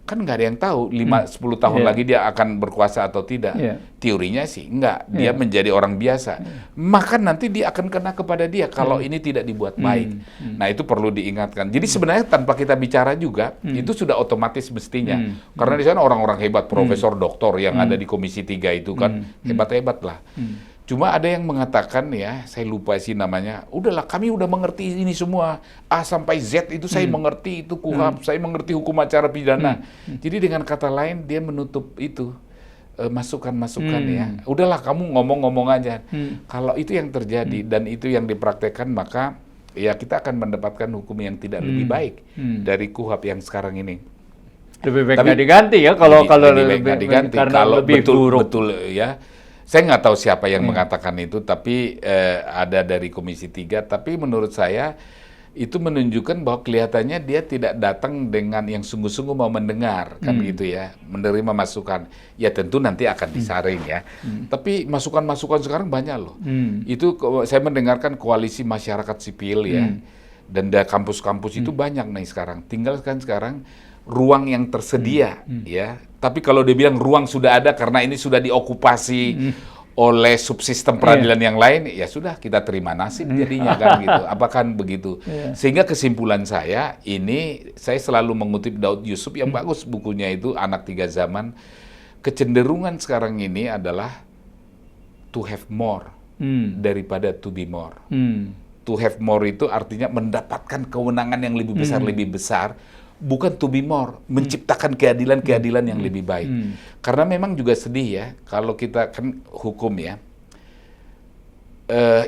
Kan nggak ada yang tahu 5-10 tahun lagi dia akan berkuasa atau tidak. Teorinya sih enggak, dia menjadi orang biasa. Maka nanti dia akan kena kepada dia kalau ini tidak dibuat baik. Nah, itu perlu diingatkan. Jadi sebenarnya tanpa kita bicara juga, itu sudah otomatis mestinya. Karena di sana orang-orang hebat, profesor, doktor yang ada di Komisi 3 itu kan hebat-hebat lah. Cuma ada yang mengatakan ya, saya lupa sih namanya, udahlah kami udah mengerti ini semua, A sampai Z itu saya mengerti, itu KUHP, saya mengerti hukum acara pidana. Jadi dengan kata lain dia menutup itu, masukan-masukan ya. Udahlah kamu ngomong-ngomong aja. Kalau itu yang terjadi dan itu yang dipraktekkan, maka ya kita akan mendapatkan hukum yang tidak lebih baik dari KUHP yang sekarang ini. Lebih baik nggak diganti ya kalau lebih baik diganti kalau betul ya. Saya nggak tahu siapa yang mengatakan itu, tapi ada dari Komisi 3. Tapi menurut saya itu menunjukkan bahwa kelihatannya dia tidak datang dengan yang sungguh-sungguh mau mendengar, kan gitu ya, menerima masukan. Ya tentu nanti akan disaring ya. Tapi masukan-masukan sekarang banyak loh. Itu saya mendengarkan koalisi masyarakat sipil ya, dan dari kampus-kampus itu banyak nih sekarang. Tinggal kan sekarang ruang yang tersedia ya. Tapi kalau dia bilang ruang sudah ada karena ini sudah diokupasi oleh subsistem peradilan yang lain, ya sudah kita terima nasib jadinya kan gitu. Apakah begitu? Sehingga kesimpulan saya ini, saya selalu mengutip Daud Yusuf yang bagus bukunya itu Anak Tiga Zaman. Kecenderungan sekarang ini adalah to have more daripada to be more. To have more itu artinya mendapatkan kewenangan yang lebih besar, bukan to be more, menciptakan keadilan-keadilan yang lebih baik. Karena memang juga sedih ya, kalau kita kan hukum ya,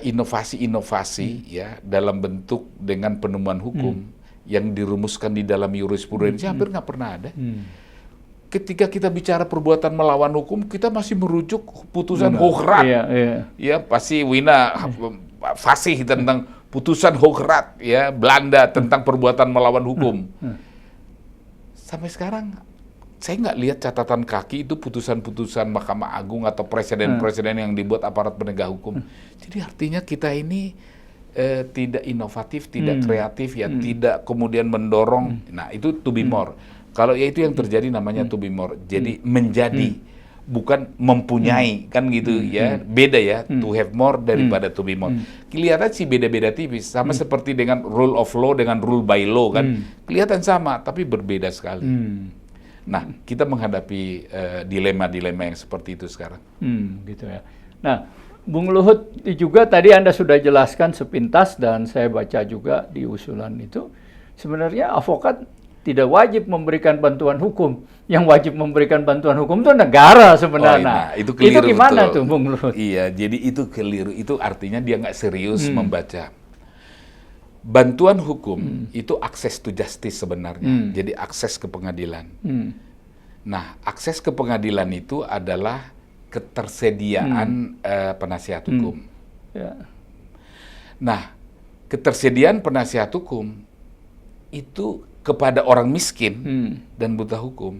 inovasi-inovasi ya dalam bentuk dengan penemuan hukum yang dirumuskan di dalam jurisprudensi hampir nggak pernah ada. Ketika kita bicara perbuatan melawan hukum, kita masih merujuk putusan Hoogstraat. Ya, pasti Wina fasih tentang putusan Hoogstraat ya Belanda tentang perbuatan melawan hukum. Sampai sekarang saya nggak lihat catatan kaki itu putusan-putusan Mahkamah Agung atau presiden-presiden yang dibuat aparat penegak hukum. Jadi artinya kita ini tidak inovatif, tidak kreatif, ya tidak kemudian mendorong. Nah itu to be more. Kalau ya itu yang terjadi namanya to be more. Jadi menjadi, bukan mempunyai, kan gitu ya. Beda ya, to have more daripada to be more. Kelihatan sih beda-beda tipis. Sama seperti dengan rule of law dengan rule by law kan. Kelihatan sama, tapi berbeda sekali. Nah, kita menghadapi dilema-dilema yang seperti itu sekarang. Gitu ya. Nah, Bung Luhut juga tadi Anda sudah jelaskan sepintas dan saya baca juga di usulan itu. Sebenarnya advokat tidak wajib memberikan bantuan hukum. Yang wajib memberikan bantuan hukum itu negara sebenarnya. Itu keliru, itu gimana betul. tuh, Bung Luhut? Iya, jadi itu keliru. Itu artinya dia nggak serius membaca. Bantuan hukum itu akses to justice sebenarnya. Jadi akses ke pengadilan. Nah, akses ke pengadilan itu adalah ketersediaan penasihat hukum. Nah, ketersediaan penasihat hukum itu kepada orang miskin dan buta hukum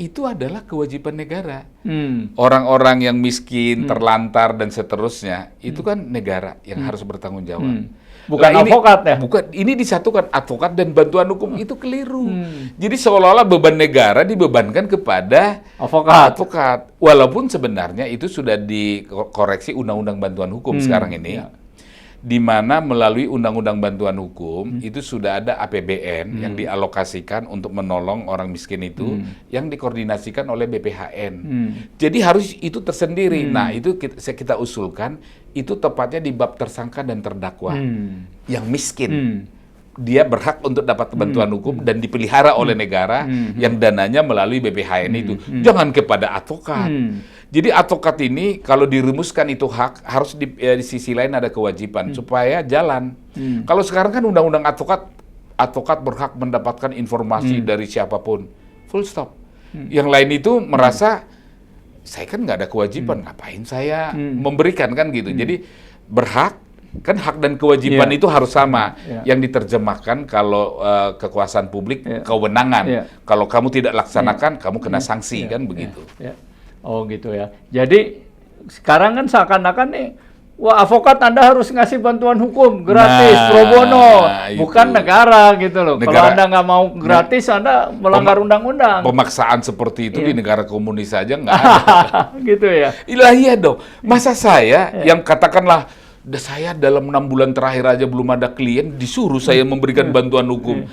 itu adalah kewajiban negara. Orang-orang yang miskin, terlantar dan seterusnya itu kan negara yang harus bertanggung jawab. Bukan advokat ya? Bukan, ini disatukan advokat dan bantuan hukum itu keliru. Jadi seolah-olah beban negara dibebankan kepada advokat. Walaupun sebenarnya itu sudah dikoreksi Undang-Undang Bantuan Hukum sekarang ini. Di mana melalui Undang-Undang Bantuan Hukum itu sudah ada APBN yang dialokasikan untuk menolong orang miskin itu yang dikoordinasikan oleh BPHN. Jadi harus itu tersendiri. Nah, itu kita usulkan itu tepatnya di bab tersangka dan terdakwa yang miskin. Dia berhak untuk dapat bantuan hukum dan dipelihara oleh negara yang dananya melalui BPHN itu. Jangan kepada advokat. Jadi advokat ini kalau dirumuskan itu hak, harus di sisi lain ada kewajiban supaya jalan. Kalau sekarang kan undang-undang advokat berhak mendapatkan informasi dari siapapun. Full stop. Yang lain itu merasa saya kan nggak ada kewajiban, ngapain saya memberikan kan gitu. Jadi berhak, kan hak dan kewajiban itu harus sama. Yang diterjemahkan kalau kekuasaan publik kewenangan. Kalau kamu tidak laksanakan, kamu kena sanksi kan begitu. Oh gitu ya. Jadi sekarang kan seakan-akan nih, wah advokat Anda harus ngasih bantuan hukum gratis, pro bono, bukan negara gitu loh. Kalau Anda nggak mau gratis, Anda melanggar undang-undang. Pemaksaan seperti itu di negara komunis saja nggak ada. Gitu ya. Iya dong. Masa saya yang katakanlah saya dalam 6 bulan terakhir aja belum ada klien, disuruh saya memberikan bantuan hukum.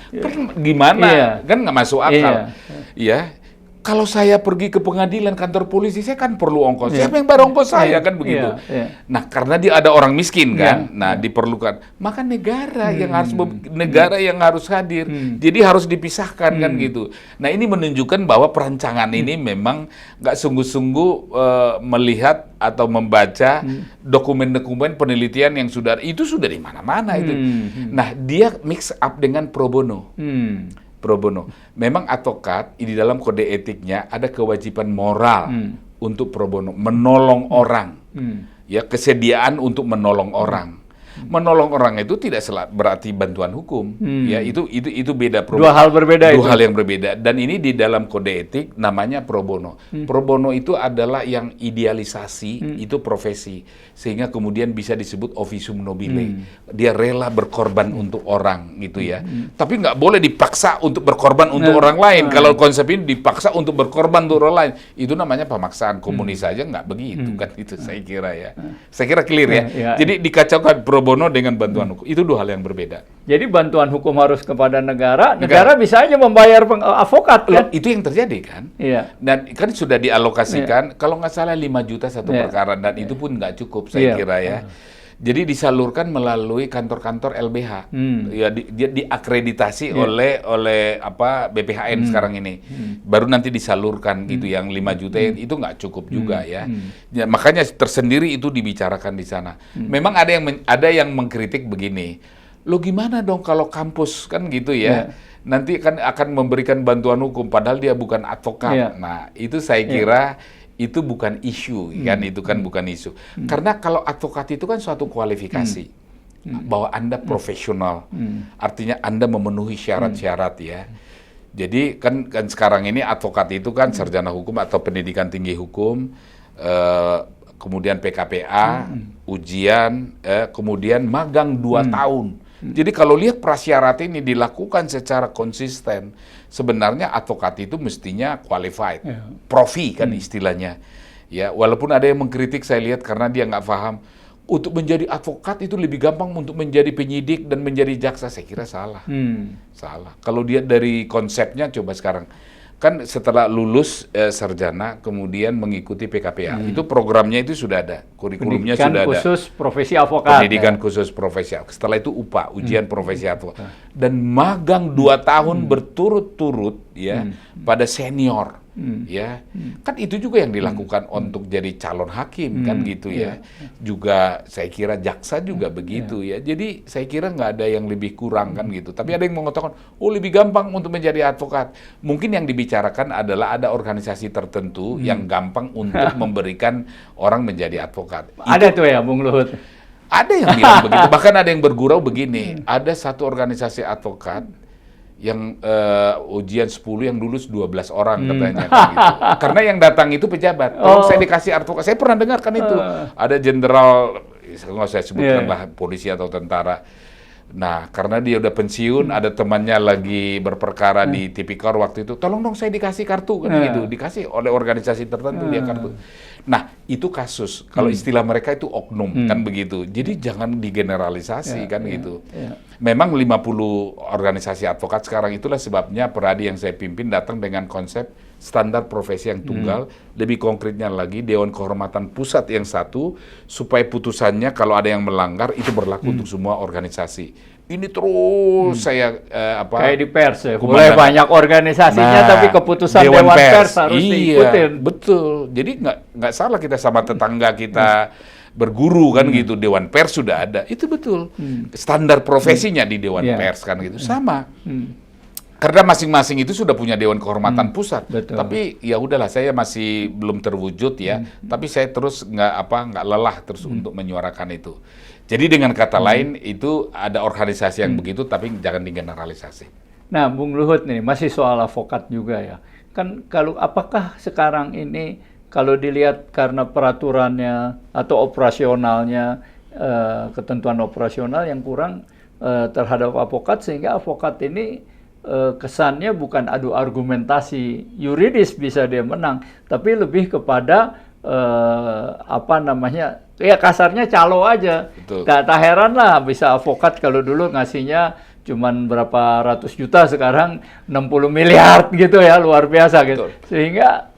Gimana? Kan nggak masuk akal. Iya. Kalau saya pergi ke pengadilan, kantor polisi, saya kan perlu ongkos. Siapa yang bayar ongkos saya kan begitu. Nah, karena dia ada orang miskin kan, diperlukan. Maka negara yang harus hadir. Jadi harus dipisahkan kan gitu. Nah, ini menunjukkan bahwa perancangan ini memang nggak sungguh-sungguh melihat atau membaca dokumen-dokumen penelitian yang sudah di mana-mana itu. Nah, dia mix up dengan pro bono. Pro bono. Memang advokat di dalam kode etiknya ada kewajiban moral untuk pro bono, menolong orang. Ya, kesediaan untuk menolong orang. Menolong orang itu tidak berarti bantuan hukum. Ya, itu beda. Dua hal berbeda. Dua hal yang berbeda. Dan ini di dalam kode etik namanya pro bono. Pro bono itu adalah yang idealisasi, itu profesi, sehingga kemudian bisa disebut officium nobile. Dia rela berkorban untuk orang gitu ya. Tapi nggak boleh dipaksa untuk berkorban untuk orang lain. Kalau konsep ini dipaksa untuk berkorban untuk orang lain, itu namanya pemaksaan. Komunis saja nggak begitu kan, itu saya kira ya. Saya kira clear ya. Jadi dikacaukan pro bono dengan bantuan hukum. Itu dua hal yang berbeda. Jadi bantuan hukum harus kepada negara bisa aja membayar advokat kan? Itu yang terjadi kan? Dan kan sudah dialokasikan, kalau nggak salah 5 juta satu perkara, dan itu pun nggak cukup saya kira ya. Jadi disalurkan melalui kantor-kantor LBH. Ya, dia diakreditasi oleh BPHN sekarang ini. Baru nanti disalurkan gitu, yang 5 juta itu nggak cukup juga ya. Ya. Makanya tersendiri itu dibicarakan di sana. Memang ada yang mengkritik begini. lo gimana dong kalau kampus kan gitu ya, nanti kan akan memberikan bantuan hukum padahal dia bukan advokat. Nah itu saya kira itu bukan isu kan, itu kan bukan isu. Karena kalau advokat itu kan suatu kualifikasi bahwa Anda profesional, artinya Anda memenuhi syarat-syarat ya. Jadi kan sekarang ini advokat itu kan sarjana hukum atau pendidikan tinggi hukum, kemudian PKPA, ujian, kemudian magang 2 tahun. Jadi kalau lihat prasyarat ini dilakukan secara konsisten, sebenarnya advokat itu mestinya qualified, profi kan istilahnya. Ya, walaupun ada yang mengkritik saya lihat karena dia nggak paham. Untuk menjadi advokat itu lebih gampang untuk menjadi penyidik dan menjadi jaksa. Saya kira salah. Salah. Kalau dia dari konsepnya, coba sekarang. Kan setelah lulus sarjana, kemudian mengikuti PKPA. Itu programnya itu sudah ada. Kurikulumnya sudah ada. Pendidikan khusus profesi avokat. Pendidikan khusus profesi. Setelah itu UPA, ujian profesi advokat. Dan magang 2 tahun berturut-turut ya pada senior. Ya, kan itu juga yang dilakukan untuk jadi calon hakim kan gitu ya. Juga saya kira jaksa juga begitu ya. Jadi saya kira nggak ada yang lebih kurang kan gitu. Tapi ada yang mengatakan, oh lebih gampang untuk menjadi advokat. Mungkin yang dibicarakan adalah ada organisasi tertentu yang gampang untuk memberikan orang menjadi advokat. Ada tuh ya, Bung Luhut. Ada yang bilang begitu. Bahkan ada yang bergurau begini. Ada satu organisasi advokat yang ujian 10 yang lulus 12 orang katanya kan gitu. Karena yang datang itu pejabat. Saya dikasih advokat. Saya pernah dengar kan itu. Ada jenderal, nggak saya sebutkan lah polisi atau tentara. Nah, karena dia udah pensiun, ada temannya lagi berperkara di tipikor waktu itu. Tolong dong saya dikasih kartu kan gitu. Dikasih oleh organisasi tertentu dia kartu. Nah, itu kasus. Kalau istilah mereka itu oknum kan begitu. Jadi jangan digeneralisasi kan gitu. Memang 50 organisasi advokat sekarang, itulah sebabnya Peradi yang saya pimpin datang dengan konsep standar profesi yang tunggal, lebih konkretnya lagi Dewan Kehormatan Pusat yang satu, supaya putusannya kalau ada yang melanggar itu berlaku untuk semua organisasi. Ini terus saya kayak di pers ya, mulai banyak organisasinya tapi keputusan Dewan Pers harus diikutin. Betul. Jadi nggak salah kita sama tetangga kita berguru kan gitu, Dewan Pers sudah ada. Itu betul. Standar profesinya di Dewan Pers kan gitu. Sama. Karena masing-masing itu sudah punya Dewan Kehormatan Pusat. Betul. Tapi ya udahlah, saya masih belum terwujud ya. Tapi saya terus nggak lelah terus untuk menyuarakan itu. Jadi dengan kata lain itu ada organisasi yang begitu, tapi jangan digeneralisasi. Nah, Bung Luhut nih masih soal avokat juga ya. Kan kalau apakah sekarang ini kalau dilihat karena peraturannya atau operasionalnya, ketentuan operasional yang kurang terhadap avokat, sehingga avokat ini kesannya bukan adu argumentasi yuridis bisa dia menang, tapi lebih kepada ya kasarnya calo aja. Tak heran lah bisa avokat kalau dulu ngasihnya cuman berapa ratus juta, sekarang 60 miliar gitu ya, luar biasa gitu. Sehingga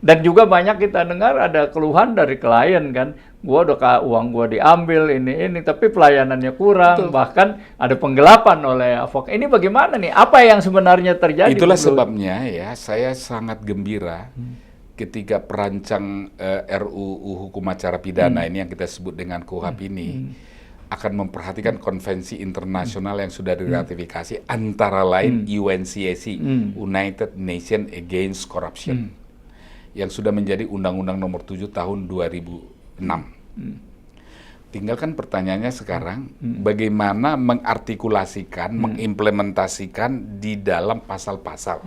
dan juga banyak kita dengar ada keluhan dari klien kan, uang gua diambil ini, tapi pelayanannya kurang, bahkan ada penggelapan oleh avokat. Ini bagaimana nih? Apa yang sebenarnya terjadi? Itulah sebabnya ya saya sangat gembira ketika perancang RUU Hukum Acara Pidana ini yang kita sebut dengan KUHP ini akan memperhatikan konvensi internasional yang sudah diratifikasi, antara lain UNCAC, United Nations Against Corruption, yang sudah menjadi Undang-Undang Nomor 7 Tahun 2006. Tinggal kan pertanyaannya sekarang, bagaimana mengartikulasikan, mengimplementasikan di dalam pasal-pasal,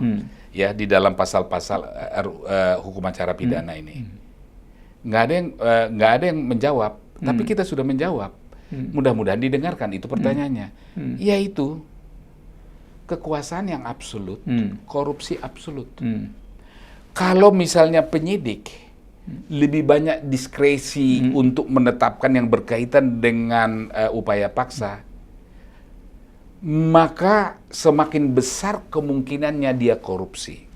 ya di dalam pasal-pasal hukum acara pidana ini. Nggak ada yang menjawab, tapi kita sudah menjawab. Mudah-mudahan didengarkan itu pertanyaannya, yaitu kekuasaan yang absolut, korupsi absolut. Kalau misalnya penyidik lebih banyak diskresi untuk menetapkan yang berkaitan dengan upaya paksa, maka semakin besar kemungkinannya dia korupsi.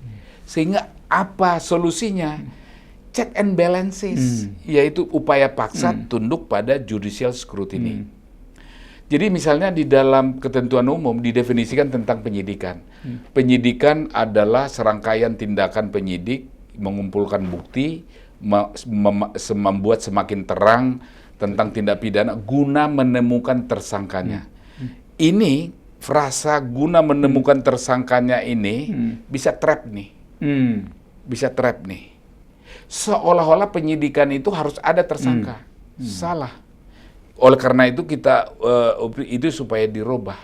Sehingga apa solusinya? Check and balances, yaitu upaya paksa tunduk pada judicial scrutiny. Jadi misalnya di dalam ketentuan umum didefinisikan tentang penyidikan. Penyidikan adalah serangkaian tindakan penyidik mengumpulkan bukti, membuat semakin terang tentang tindak pidana guna menemukan tersangkanya. ini frasa guna menemukan tersangkanya ini bisa trap nih. Bisa trap nih. Seolah-olah penyidikan itu harus ada tersangka. Salah. Oleh karena itu kita itu supaya dirubah,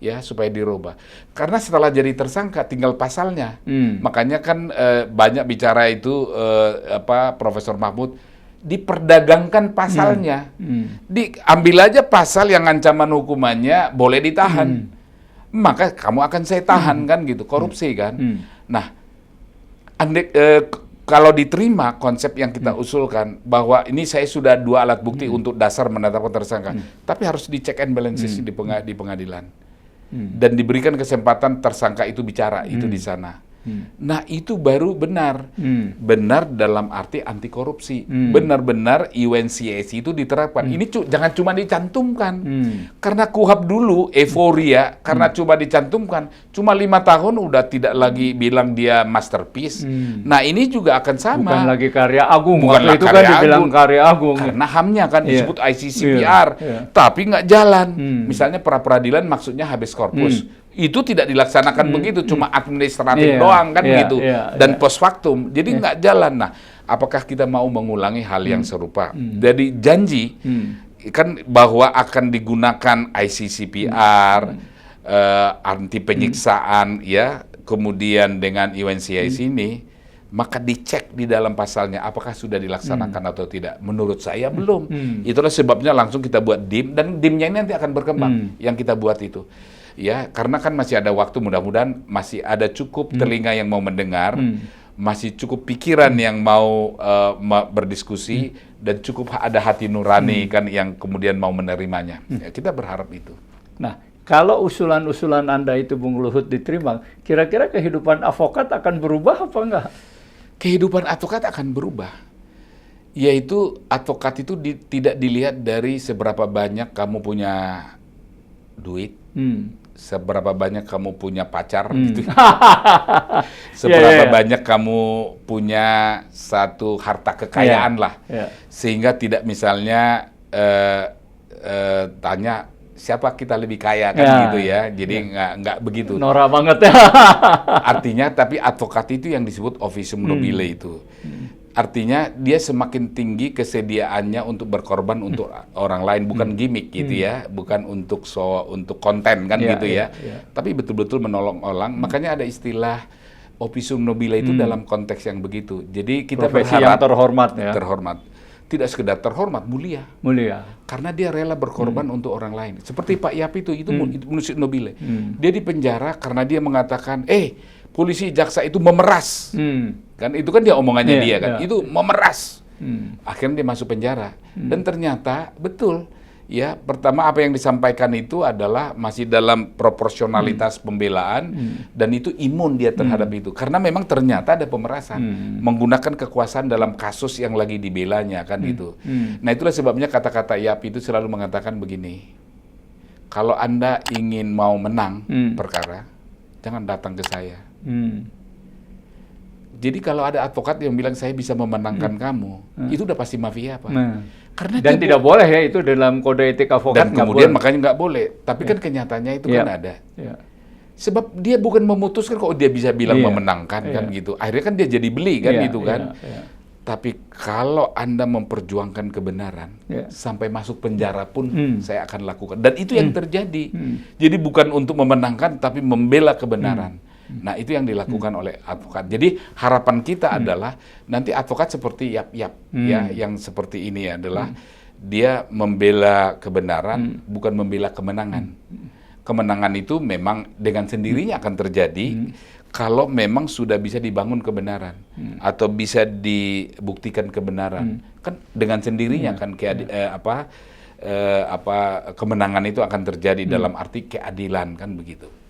ya supaya dirubah. Karena setelah jadi tersangka tinggal pasalnya. Makanya kan banyak bicara itu Profesor Mahmud diperdagangkan pasalnya. Diambil aja pasal yang ancaman hukumannya boleh ditahan. Maka kamu akan saya tahan kan gitu, korupsi kan. Nah, kalau diterima konsep yang kita usulkan bahwa ini saya sudah 2 alat bukti untuk dasar menetapkan tersangka, tapi harus dicek and balances di pengadilan dan diberikan kesempatan tersangka itu bicara itu di sana. Nah itu baru benar, benar dalam arti anti korupsi, benar-benar UNCAC itu diterapkan. Ini jangan cuma dicantumkan, karena KUHAP dulu euforia karena cuma dicantumkan, cuma 5 tahun udah tidak lagi bilang dia masterpiece. Nah ini juga akan sama. Bukan lagi karya agung, bukan itu kan dibilang karya agung. Karena HAM-nya kan disebut ICCPR, tapi nggak jalan. Misalnya pra-peradilan maksudnya habeas corpus. Itu tidak dilaksanakan begitu, cuma administratif doang kan gitu, dan post factum, jadi nggak jalan. Nah, apakah kita mau mengulangi hal yang serupa? Jadi janji kan bahwa akan digunakan ICCPR, anti penyiksaan, ya, kemudian dengan UNCIC ini, maka dicek di dalam pasalnya apakah sudah dilaksanakan atau tidak. Menurut saya belum. Itulah sebabnya langsung kita buat DIM, dan DIM-nya ini nanti akan berkembang yang kita buat itu. Ya, karena kan masih ada waktu, mudah-mudahan masih ada cukup telinga yang mau mendengar, masih cukup pikiran yang mau berdiskusi, dan cukup ada hati nurani kan yang kemudian mau menerimanya. Ya, kita berharap itu. Nah, kalau usulan-usulan Anda itu, Bung Luhut, diterima, kira-kira kehidupan advokat akan berubah apa enggak? Kehidupan advokat akan berubah. Yaitu advokat itu tidak dilihat dari seberapa banyak kamu punya duit, seberapa banyak kamu punya pacar, gitu. Seberapa banyak kamu punya satu harta kekayaan lah, sehingga tidak misalnya tanya siapa kita lebih kaya kan gitu ya. Jadi nggak begitu. Norak banget ya. Artinya, tapi advokat itu yang disebut officium nobile itu. Artinya dia semakin tinggi kesediaannya untuk berkorban untuk orang lain, bukan gimmick gitu ya, bukan untuk konten kan gitu ya. Tapi betul-betul menolong orang. Makanya ada istilah officium nobile itu dalam konteks yang begitu. Jadi kita profesi berharap yang terhormat ya. Terhormat. Tidak sekedar terhormat, mulia. Mulia. Karena dia rela berkorban untuk orang lain. Seperti Pak Yapi itu manusia nobile. Dia dipenjara karena dia mengatakan, polisi jaksa itu memeras. Kan itu kan dia omongannya dia kan. Itu memeras. Akhirnya dia masuk penjara. Dan ternyata betul. Ya, pertama apa yang disampaikan itu adalah masih dalam proporsionalitas pembelaan, dan itu imun dia terhadap itu. Karena memang ternyata ada pemerasan, menggunakan kekuasaan dalam kasus yang lagi dibelanya kan gitu. Nah itulah sebabnya kata-kata Yapi itu selalu mengatakan begini, kalau Anda ingin mau menang perkara, jangan datang ke saya. Jadi kalau ada advokat yang bilang saya bisa memenangkan kamu, itu udah pasti mafia, Pak. Karena dan tidak boleh ya, itu dalam kode etik avokat. Dan kemudian makanya nggak boleh. Tapi kan kenyataannya itu kan ada. Sebab dia bukan memutuskan kok dia bisa bilang memenangkan kan gitu. Akhirnya kan dia jadi beli kan gitu kan. Tapi kalau Anda memperjuangkan kebenaran, sampai masuk penjara pun saya akan lakukan. Dan itu yang terjadi. Jadi bukan untuk memenangkan, tapi membela kebenaran. Nah itu yang dilakukan oleh advokat. Jadi harapan kita adalah nanti advokat seperti Yap-Yap ya, yang seperti ini adalah dia membela kebenaran, bukan membela kemenangan. Kemenangan itu memang dengan sendirinya akan terjadi kalau memang sudah bisa dibangun kebenaran atau bisa dibuktikan kebenaran. Kan dengan sendirinya kan kemenangan itu akan terjadi dalam arti keadilan kan begitu.